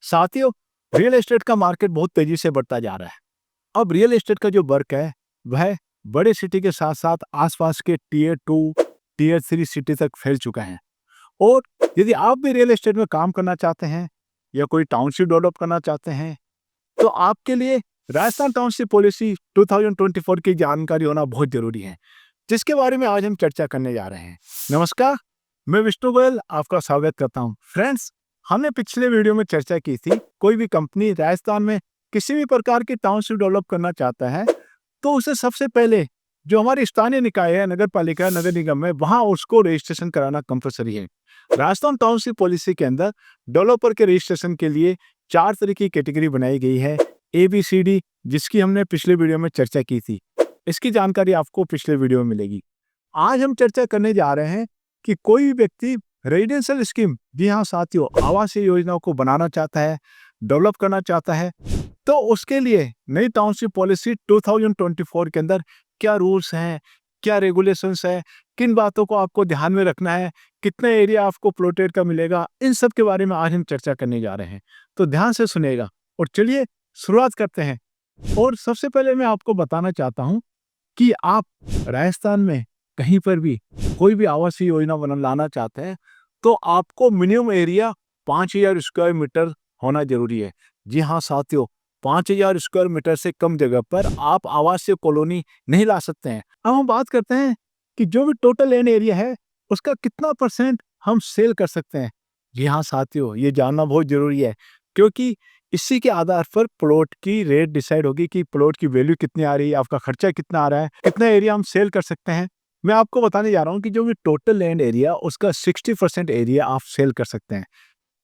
साथियों, real estate का market बहुत तेजी से बढ़ता जा रहा है। अब रियल एस्टेट का जो वर्क है वह बड़े सिटी के साथ साथ आसपास के टीयर 2, टीयर 3 सिटी तक फैल चुका है। और यदि आप भी रियल एस्टेट में काम करना चाहते हैं या कोई टाउनशिप डेवलप करना चाहते हैं, तो आपके लिए राजस्थान टाउनशिप पॉलिसी 2024 की जानकारी होना बहुत जरूरी है, जिसके बारे में आज हम चर्चा करने जा रहे हैं। नमस्कार, मैं विष्णु गोयल आपका स्वागत करता हूं। फ्रेंड्स, हमने पिछले वीडियो में चर्चा की थी, कोई भी कंपनी राजस्थान में किसी भी प्रकार की टाउनशिप डेवलप करना चाहता है तो उसे सबसे पहले जो हमारी स्थानीय निकाय है, नगर पालिका, नगर निगम है, वहां उसको रजिस्ट्रेशन कराना कंपलसरी है। राजस्थान टाउनशिप पॉलिसी के अंदर डेवलपर के रजिस्ट्रेशन के लिए 4 तरह की कैटेगरी बनाई गई है, ABCD, जिसकी हमने पिछले वीडियो में चर्चा की थी। इसकी जानकारी आपको पिछले वीडियो में मिलेगी। आज हम चर्चा करने जा रहे हैं कि कोई भी व्यक्ति रेजिडेंशियल स्कीम, जी हाँ साथियों, आवासीय योजनाओं को बनाना चाहता है, डेवलप करना चाहता है, तो उसके लिए नई टाउनशिप पॉलिसी 2024 के अंदर क्या रूल्स हैं, क्या रेगुलेशंस है, किन बातों को आपको ध्यान में रखना है, कितना एरिया आपको प्लॉटेड का मिलेगा, इन सब के बारे में आज हम चर्चा करने जा रहे हैं। तो ध्यान से सुनिएगा और चलिए शुरुआत करते हैं। और सबसे पहले मैं आपको बताना चाहता हूँ कि आप राजस्थान में कहीं पर भी कोई भी आवासीय योजना लाना चाहते हैं तो आपको मिनिमम एरिया 5000 स्क्वायर मीटर होना जरूरी है। जी हाँ साथियों, 5000 स्क्वायर मीटर से कम जगह पर आप आवासीय कॉलोनी नहीं ला सकते हैं। अब हम बात करते हैं कि जो भी टोटल लैंड एरिया है उसका कितना % हम सेल कर सकते हैं। जी हाँ साथियों, ये जानना बहुत जरूरी है, क्योंकि इसी के आधार पर प्लॉट की रेट डिसाइड होगी कि प्लॉट की वैल्यू कितनी आ रही है, आपका खर्चा कितना आ रहा है, कितना एरिया हम सेल कर सकते हैं। मैं आपको बताने जा रहा हूँ कि जो भी टोटल लैंड एरिया उसका 60% एरिया आप सेल कर सकते हैं।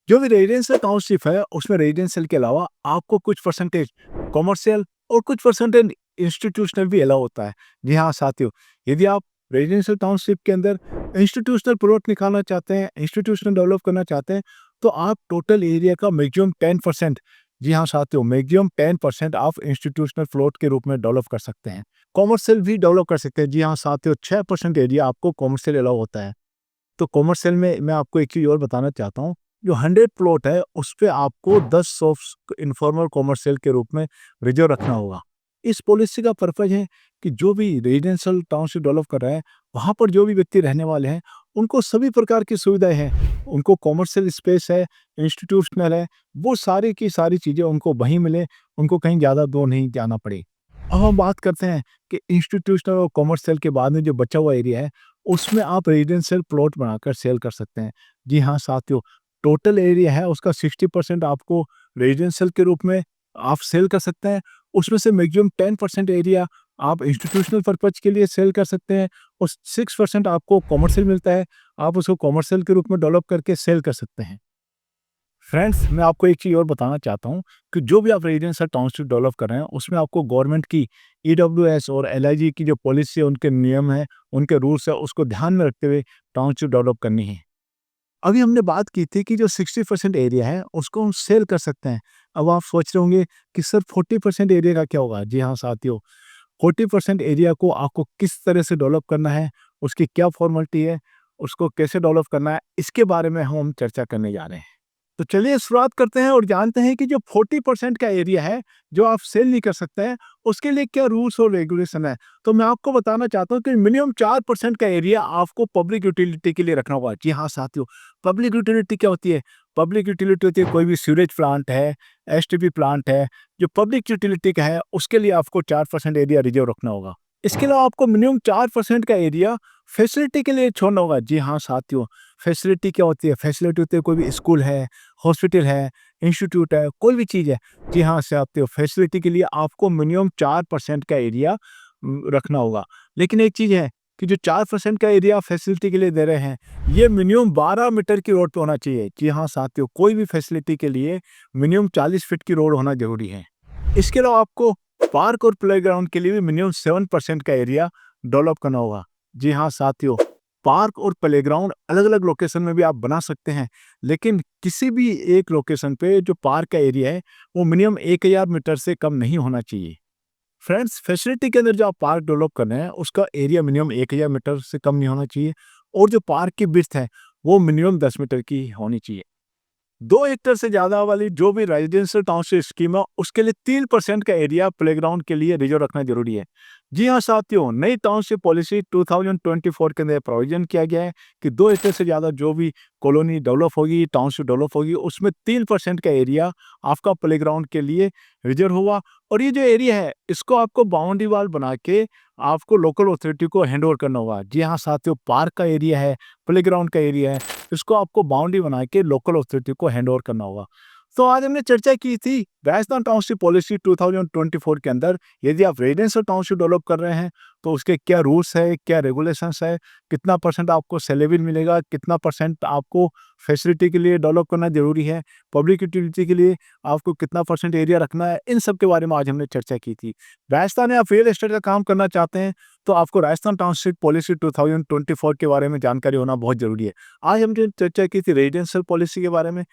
जो भी रेजिडेंशियल टाउनशिप है उसमें रेजिडेंशियल के अलावा आपको कुछ परसेंटेज कॉमर्शियल और कुछ परसेंटेज इंस्टीट्यूशनल भी अलाउ होता है। जी हाँ साथियों, यदि आप रेजिडेंशियल टाउनशिप के अंदर इंस्टीट्यूशनल प्लॉट निकालना चाहते हैं, इंस्टीट्यूशनल डेवलप करना चाहते हैं, तो आप टोटल एरिया का मैक्सिमम 10%, जी हाँ साथियों, मैक्सिमम 10% आप इंस्टीट्यूशनल प्लॉट के रूप में डेवलप कर सकते हैं। कॉमर्शियल भी डेवलप कर सकते हैं। जी हाँ साथियों, 6% एरिया आपको कॉमर्शियल अलाउ होता है। तो कॉमर्शियल में मैं आपको एक चीज़ और बताना चाहता हूँ, जो 100 प्लॉट है उस पे आपको 10 सॉफ्ट इन्फॉर्मल कॉमर्शियल के रूप में रिजर्व रखना होगा। इस पॉलिसी का पर्पज है कि जो भी रेजिडेंशियल टाउनशिप डेवलप कर रहा है, वहाँ पर जो भी व्यक्ति रहने वाले हैं उनको सभी प्रकार की सुविधाएं हैं। उनको कॉमर्शियल स्पेस है, इंस्टीट्यूशनल है, वो सारी की सारी चीज़ें उनको वहीं मिले, उनको कहीं ज़्यादा दूर नहीं जाना पड़े। अब हम बात करते हैं कि इंस्टीट्यूशनल और कॉमर्शियल के बाद में जो बचा हुआ एरिया है उसमें आप रेजिडेंशियल प्लॉट बनाकर सेल कर सकते हैं। जी हाँ साथियों, टोटल एरिया है उसका 60% आपको रेजिडेंशियल के रूप में आप सेल कर सकते हैं। उसमें से मैक्सिमम 10% एरिया आप इंस्टीट्यूशनल पर्पज के लिए सेल कर सकते हैं और 6% आपको कॉमर्शियल मिलता है। आप उसको कॉमर्शियल के रूप में डेवलप करके सेल कर सकते हैं। फ्रेंड्स, मैं आपको एक चीज़ और बताना चाहता हूँ कि जो भी आप रेजिडेंशियल टाउनशिप डेवलप कर रहे हैं उसमें आपको गवर्नमेंट की EWS और LIG की जो पॉलिसी है, उनके नियम है, उनके रूल्स है, उसको ध्यान में रखते हुए टाउनशिप डेवलप करनी है। अभी हमने बात की थी कि जो 60% एरिया है उसको हम सेल कर सकते हैं। अब आप सोच रहे होंगे कि सर 40% एरिया का क्या होगा? जी हाँ साथियों, 40% एरिया को आपको किस तरह से डेवलप करना है, उसकी क्या फॉर्मेलिटी है, उसको कैसे डेवलप करना है, इसके बारे में हम चर्चा करने जा रहे हैं। तो चलिए शुरुआत करते हैं और जानते हैं कि जो 40% का एरिया है जो आप सेल नहीं कर सकते हैं, उसके लिए क्या रूल्स और रेगुलेशन है। तो मैं आपको बताना चाहता हूँ कि मिनिमम 4% का एरिया आपको पब्लिक यूटिलिटी के लिए रखना होगा। जी हाँ साथियों, पब्लिक यूटिलिटी क्या होती है? पब्लिक यूटिलिटी होती है कोई भी सीवरेज प्लांट है, STP प्लांट है, जो पब्लिक यूटिलिटी का है उसके लिए आपको 4% एरिया रिजर्व रखना होगा। इसके अलावा आपको मिनिमम 4% का एरिया फैसिलिटी के लिए छोड़ना होगा। जी हाँ साथियों, फैसिलिटी क्या होती है? फैसिलिटी होती है कोई भी स्कूल है, हॉस्पिटल है, इंस्टीट्यूट है, कोई भी चीज़ है। जी हाँ साथियों, फैसिलिटी के लिए आपको मिनिमम 4% का एरिया रखना होगा। लेकिन एक चीज़ है कि जो 4% का एरिया फैसिलिटी के लिए दे रहे हैं, ये मिनिमम 12 मीटर की रोड पे होना चाहिए। जी हाँ साथियों, कोई भी फैसिलिटी के लिए मिनिमम 40 फीट की रोड होना ज़रूरी है। इसके अलावा आपको पार्क और प्लेग्राउंड के लिए भी मिनिमम 7% का एरिया डेवलप करना होगा। जी हाँ साथियों, पार्क और प्लेग्राउंड अलग-अलग लोकेशन में भी आप बना सकते हैं, लेकिन किसी भी एक लोकेशन पे जो पार्क का एरिया है, वो मिनिमम 1000 मीटर से कम नहीं होना चाहिए। फ्रेंड्स, फैसिलिटी के अंदर जो आप पार्क डेवलप कर रहे हैं, उसका एरिया मिनिमम 1000 मीटर से कम नहीं होना चाहिए और जो पार्क की विड्थ है, वो मिनिमम 10 मीटर की होनी चाहिए। 2 हेक्टेयर से ज़्यादा वाली जो भी रेजिडेंशियल टाउनशिप स्कीम है, उसके लिए 3% का एरिया प्लेग्राउंड के लिए रिजर्व रखना ज़रूरी है। जी हाँ साथियों, नई टाउनशिप पॉलिसी 2024 के अंदर प्रोविज़न किया गया है कि 2 हेक्टेयर से ज़्यादा जो भी कॉलोनी डेवलप होगी, टाउनशिप डेवलप होगी, उसमें 3% का एरिया आपका प्लेग्राउंड के लिए रिजर्व होगा और ये जो एरिया है, इसको आपको बाउंड्री वॉल बना के आपको लोकल अथॉरिटी को हैंडओवर करना होगा। जी हाँ साथियों, पार्क का एरिया है, प्लेग्राउंड का एरिया है, इसको आपको बाउंड्री बना के लोकल अथॉरिटी को हैंडओवर करना होगा। तो आज हमने चर्चा की थी राजस्थान टाउनशिप पॉलिसी 2024 के अंदर यदि आप रेजिडेंशियल टाउनशिप डेवलप कर रहे हैं तो उसके क्या रूल्स है, क्या रेगुलेशंस है, कितना परसेंट आपको सैलरी मिलेगा, कितना परसेंट आपको फैसिलिटी के लिए डेवलप करना ज़रूरी है, पब्लिक यूटिलिटी के लिए आपको कितना परसेंट एरिया रखना है, इन सब के बारे में आज हमने चर्चा की थी। राजस्थान में आप रियल एस्टेट का काम करना चाहते हैं तो आपको राजस्थान टाउनशिप पॉलिसी 2024 के बारे में जानकारी होना बहुत ज़रूरी है। आज हमने चर्चा की थी रेजिडेंशियल पॉलिसी के बारे में।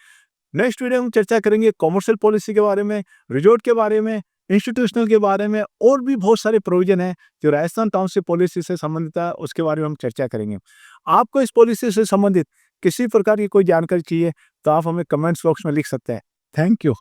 नेक्स्ट वीडियो में हम चर्चा करेंगे कमर्शियल पॉलिसी के बारे में, रिजॉर्ट के बारे में, इंस्टीट्यूशनल के बारे में और भी बहुत सारे प्रोविजन हैं जो राजस्थान टाउनशिप पॉलिसी से संबंधित है, उसके बारे में हम चर्चा करेंगे। आपको इस पॉलिसी से संबंधित किसी प्रकार की कोई जानकारी चाहिए तो आप हमें कमेंट्स बॉक्स में लिख सकते हैं। Thank you.